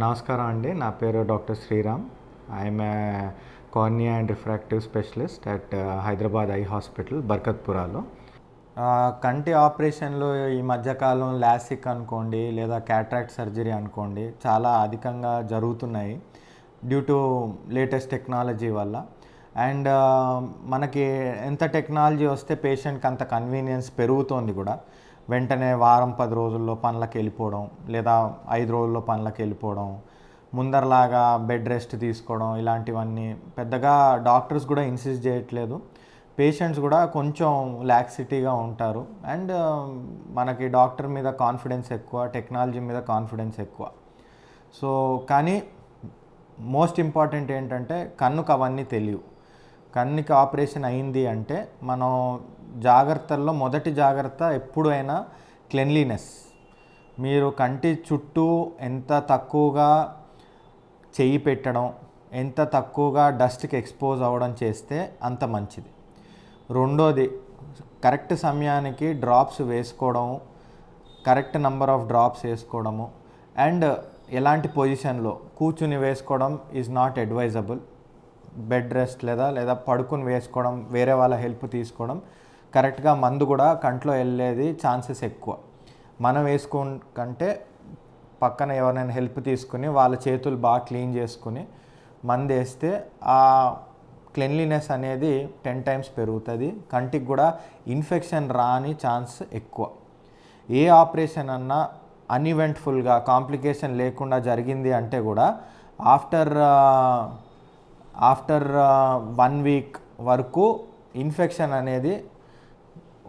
నమస్కారం అండి. నా పేరు doctor Sriram. I'm a cornea and refractive specialist at Hyderabad eye hospital బర్కత్పురాలో. కంటి ఆపరేషన్లు ఈ మధ్యకాలం లాసిక్ అనుకోండి లేదా క్యాట్రాక్ట్ సర్జరీ అనుకోండి చాలా అధికంగా జరుగుతున్నాయి డ్యూ టు లేటెస్ట్ టెక్నాలజీ వల్ల. అండ్ మనకి ఎంత టెక్నాలజీ వస్తే పేషెంట్కి అంత కన్వీనియన్స్ పెరుగుతోంది కూడా. వెంటనే వారం 10 రోజుల్లో పనులకు వెళ్ళిపోవడం లేదా 5 రోజుల్లో పనులకు వెళ్ళిపోవడం, ముందరలాగా బెడ్ రెస్ట్ తీసుకోవడం, ఇలాంటివన్నీ పెద్దగా డాక్టర్స్ కూడా ఇన్సిస్ట్ చేయట్లేదు. పేషెంట్స్ కూడా కొంచెం లాక్సిటీగా ఉంటారు. అండ్ మనకి డాక్టర్ మీద కాన్ఫిడెన్స్ ఎక్కువ, టెక్నాలజీ మీద కాన్ఫిడెన్స్ ఎక్కువ. సో కానీ మోస్ట్ ఇంపార్టెంట్ ఏంటంటే కన్నుకు అవన్నీ తెలియవు. కన్నుకి ఆపరేషన్ అయింది అంటే మనం జాగ్రత్తల్లో మొదటి జాగ్రత్త ఎప్పుడైనా క్లెన్లీనెస్. మీరు కంటి చుట్టూ ఎంత తక్కువగా చెయ్యి పెట్టడం, ఎంత తక్కువగా డస్ట్కి ఎక్స్పోజ్ అవ్వడం చేస్తే అంత మంచిది. రెండోది, కరెక్ట్ సమయానికి డ్రాప్స్ వేసుకోవడము, కరెక్ట్ నెంబర్ ఆఫ్ డ్రాప్స్ వేసుకోవడము. అండ్ ఎలాంటి పొజిషన్లో కూర్చుని వేసుకోవడం is not advisable. Bed rest లేదా పడుకుని వేసుకోవడం, వేరే వాళ్ళ హెల్ప్ తీసుకోవడం. కరెక్ట్గా మందు కూడా కంట్లో వెళ్ళేది ఛాన్సెస్ ఎక్కువ. మనం కంటే పక్కన ఎవరైనా హెల్ప్ తీసుకుని వాళ్ళ చేతులు బాగా క్లీన్ చేసుకుని మందు వేస్తే ఆ క్లెన్లీనెస్ అనేది 10 times పెరుగుతుంది. కంటికి కూడా ఇన్ఫెక్షన్ రాని ఛాన్స్ ఎక్కువ. ఏ ఆపరేషన్ అన్నా అన్ఈవెంట్ఫుల్గా కాంప్లికేషన్ లేకుండా జరిగింది అంటే కూడా ఆఫ్టర్ 1 week వరకు ఇన్ఫెక్షన్ అనేది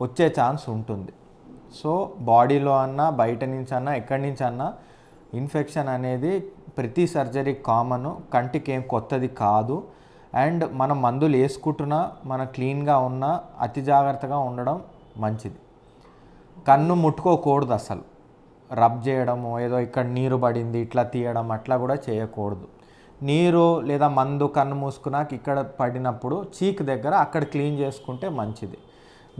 వచ్చే ఛాన్స్ ఉంటుంది. సో బాడీలో అన్నా బయట నుంచి అన్నా ఎక్కడి నుంచి అన్నా ఇన్ఫెక్షన్ అనేది ప్రతి సర్జరీకి కామను. కంటికి ఏం కొత్తది కాదు. అండ్ మనం మందులు వేసుకుంటున్నా మన క్లీన్గా ఉన్నా అతి జాగ్రత్తగా ఉండడం మంచిది. కన్ను ముట్టుకోకూడదు అసలు. రబ్ చేయడము, ఏదో ఇక్కడ నీరు పడింది ఇట్లా తీయడం అట్లా కూడా చేయకూడదు. నీరు లేదా మందు కన్ను మూసుకున్నాక ఇక్కడ పడినప్పుడు చీక్ దగ్గర అక్కడ క్లీన్ చేసుకుంటే మంచిది.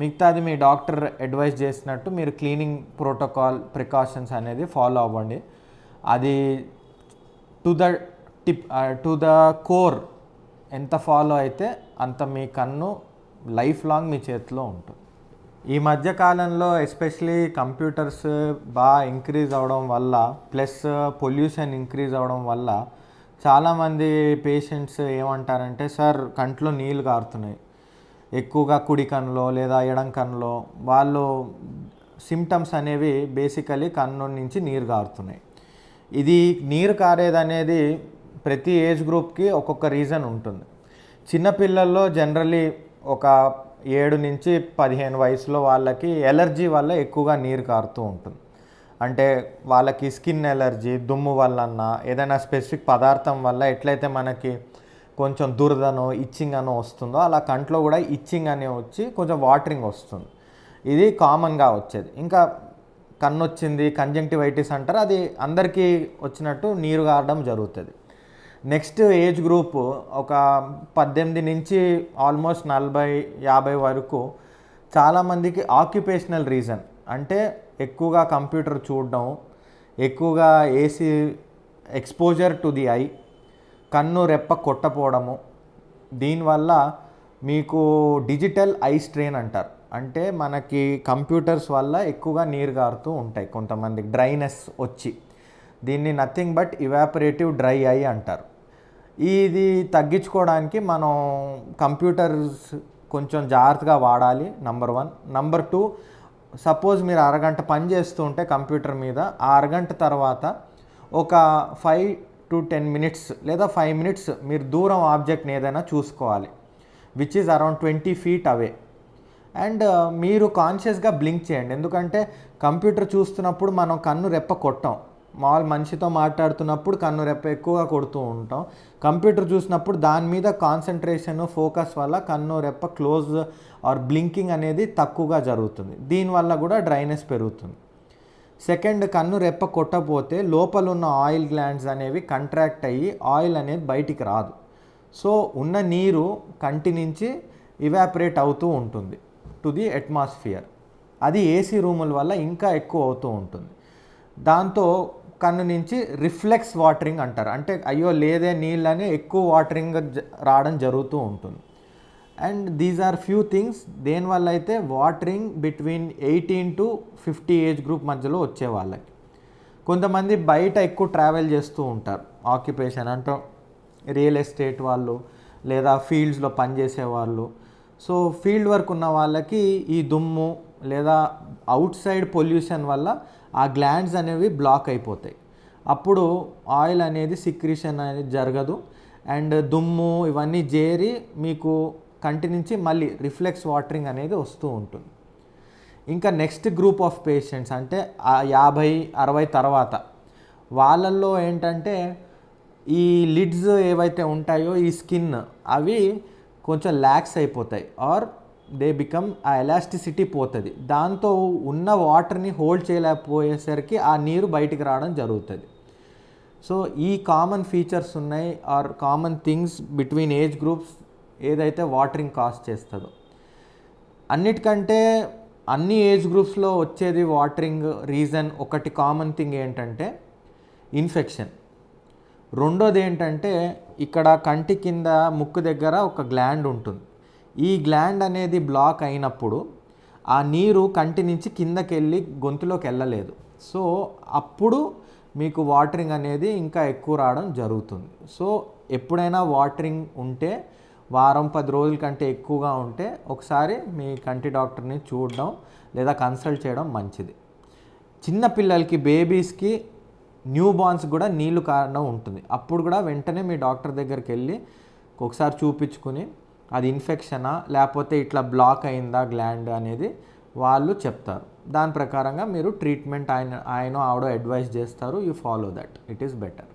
మిగతాది మీ డాక్టర్ అడ్వైస్ చేసినట్టు మీరు క్లీనింగ్ ప్రికాషన్స్ అనేది ఫాలో అవ్వండి. అది టు ద కోర్ ఎంత ఫాలో అయితే అంత మీ కన్ను లైఫ్ లాంగ్ మీ చేతిలో ఉంటుంది. ఈ మధ్యకాలంలో ఎస్పెషలీ కంప్యూటర్స్ బాగా ఇంక్రీజ్ అవ్వడం వల్ల ప్లస్ పొల్యూషన్ ఇంక్రీజ్ అవ్వడం వల్ల చాలామంది పేషెంట్స్ ఏమంటారంటే, సార్ కంట్లో నీళ్ళు కారుతున్నాయి ఎక్కువగా కుడి కన్నులో లేదా ఎడం కన్నులో. వాళ్ళు సిమ్టమ్స్ అనేవి బేసికలీ కన్ను నుంచి నీరు కారుతున్నాయి. ఇది నీరు కారేదనేది ప్రతి ఏజ్ గ్రూప్కి ఒక్కొక్క రీజన్ ఉంటుంది. చిన్నపిల్లల్లో జనరలీ ఒక 7 నుంచి 15 వయసులో వాళ్ళకి ఎలర్జీ వల్ల ఎక్కువగా నీరు కారుతూ ఉంటుంది. అంటే వాళ్ళకి స్కిన్ ఎలర్జీ, దుమ్ము వల్లన్నా ఏదైనా స్పెసిఫిక్ పదార్థం వల్ల ఎట్లయితే మనకి కొంచెం దురదనో ఇచ్చింగ్ అనో వస్తుందో అలా కంట్లో కూడా ఇచ్చింగ్ అనే వచ్చి కొంచెం వాటరింగ్ వస్తుంది. ఇది కామన్గా వచ్చేది. ఇంకా కన్ను వచ్చింది కంజంక్టివైటిస్ అంటారు, అది అందరికీ వచ్చినట్టు నీరు కారడం జరుగుతుంది. నెక్స్ట్ ఏజ్ గ్రూప్ ఒక 18 నుంచి ఆల్మోస్ట్ 40-50 వరకు చాలామందికి ఆక్యుపేషనల్ రీజన్ అంటే ఎక్కువగా కంప్యూటర్ చూడడం, ఎక్కువగా AC exposure to the I, కన్ను రెప్ప కొట్టపోవడము. దీనివల్ల మీకు డిజిటల్ ఐ స్ట్రెయిన్ అంటారు. అంటే మనకి కంప్యూటర్స్ వల్ల ఎక్కువగా నీరు కారుతూ ఉంటాయి కొంతమందికి, డ్రైనెస్ వచ్చి. దీన్ని నథింగ్ బట్ ఇవాపరేటివ్ డ్రై ఐ అంటారు. ఇది తగ్గించుకోవడానికి మనం కంప్యూటర్స్ కొంచెం జాగ్రత్తగా వాడాలి, నెంబర్ 1. నెంబర్ 2, సపోజ్ మీరు అరగంట పని చేస్తూ ఉంటే కంప్యూటర్ మీద, ఆ అరగంట తర్వాత ఒక 5 to 10 minutes లేదా 5 minutes మీరు దూరం ఆబ్జెక్ట్ని ఏదైనా చూసుకోవాలి, which is around 20 feet away. And మీరు కాన్షియస్గా బ్లింక్ చేయండి. ఎందుకంటే కంప్యూటర్ చూస్తున్నప్పుడు మనం కన్ను రెప్ప కొట్టాం, మామూలు మనిషితో మాట్లాడుతున్నప్పుడు కన్ను రెప్ప ఎక్కువగా కొడుతూ ఉంటాం. కంప్యూటర్ చూసినప్పుడు దాని మీద కాన్సన్ట్రేషన్ ఫోకస్ వల్ల కన్ను రెప్ప క్లోజ్ ఆర్ బ్లింకింగ్ అనేది తక్కువగా జరుగుతుంది. దీనివల్ల కూడా డ్రైనెస్ పెరుగుతుంది. సెకండ్, కన్ను రెప్ప కొట్టకపోతే లోపల ఉన్న ఆయిల్ గ్లాండ్స్ అనేవి కంట్రాక్ట్ అయ్యి ఆయిల్ అనేది బయటికి రాదు. సో ఉన్న నీరు కంటి నుంచి ఇవాపరేట్ అవుతూ ఉంటుంది టు ది అట్మాస్ఫియర్. అది ఏసీ రూముల వల్ల ఇంకా ఎక్కువ అవుతూ ఉంటుంది. దాంతో కన్ను నుంచి రిఫ్లెక్స్ వాటరింగ్ అంటారు. అంటే అయ్యో లేదే నీళ్ళని ఎక్కువ వాటరింగ్ రావడం జరుగుతూ ఉంటుంది. And these are few things దేనివల్ల అయితే watering between 18 to 50 age group మధ్యలో వచ్చే వాళ్ళకి. కొంతమంది బయట ఎక్కువ ట్రావెల్ చేస్తూ ఉంటారు, ఆక్యుపేషన్ అంటే రియల్ ఎస్టేట్ వాళ్ళు లేదా ఫీల్డ్స్లో పనిచేసే వాళ్ళు. సో ఫీల్డ్ వర్క్ ఉన్న వాళ్ళకి ఈ దుమ్ము లేదా అవుట్ సైడ్ పొల్యూషన్ వల్ల ఆ గ్లాండ్స్ అనేవి బ్లాక్ అయిపోతాయి. అప్పుడు ఆయిల్ అనేది సిక్రీషన్ అనేది జరగదు అండ్ దుమ్ము ఇవన్నీ చేరి మీకు కంటి నుంచి మళ్ళీ రిఫ్లెక్స్ వాటరింగ్ అనేది వస్తూ ఉంటుంది. ఇంకా నెక్స్ట్ గ్రూప్ ఆఫ్ పేషెంట్స్ అంటే 50-60 తర్వాత వాళ్ళల్లో ఏంటంటే ఈ లిడ్స్ ఏవైతే ఉంటాయో ఈ స్కిన్ అవి కొంచెం ల్యాక్స్ అయిపోతాయి ఆర్ దే బికమ్ ఆ ఎలాస్టిసిటీ పోతుంది. దాంతో ఉన్న వాటర్ని హోల్డ్ చేయలేకపోయేసరికి ఆ నీరు బయటికి రావడం జరుగుతుంది. సో ఈ కామన్ ఫీచర్స్ ఉన్నాయి or common things between age groups ఏదైతే వాటరింగ్ కాజ్ చేస్తుందో. అన్నిటికంటే అన్ని ఏజ్ గ్రూప్స్లో వచ్చేది వాటరింగ్ రీజన్ ఒకటి కామన్ థింగ్ ఏంటంటే ఇన్ఫెక్షన్. రెండోది ఏంటంటే ఇక్కడ కంటి కింద ముక్కు దగ్గర ఒక గ్లాండ్ ఉంటుంది. ఈ గ్లాండ్ అనేది బ్లాక్ అయినప్పుడు ఆ నీరు కంటి నుంచి కిందకి వెళ్ళి గొంతులోకి వెళ్ళలేదు. సో అప్పుడు మీకు వాటరింగ్ అనేది ఇంకా ఎక్కువ రావడం జరుగుతుంది. సో ఎప్పుడైనా వాటరింగ్ ఉంటే వారం 10 రోజుల కంటే ఎక్కువగా ఉంటే ఒకసారి మీ కంటి డాక్టర్ని చూడడం లేదా కన్సల్ట్ చేయడం మంచిది. చిన్న పిల్లలకి బేబీస్కి న్యూ బార్న్స్ కూడా నీళ్ళు కారణం ఉంటుంది. అప్పుడు కూడా వెంటనే మీ డాక్టర్ దగ్గరికి వెళ్ళి ఒకసారి చూపించుకుని అది ఇన్ఫెక్షనా లేకపోతే ఇట్లా బ్లాక్ అయిందా గ్లాండ్ అనేది వాళ్ళు చెప్తారు. దాని ప్రకారంగా మీరు ట్రీట్మెంట్ ఆయన ఆవిడ అడ్వైస్ చేస్తారు. You follow that, it is better.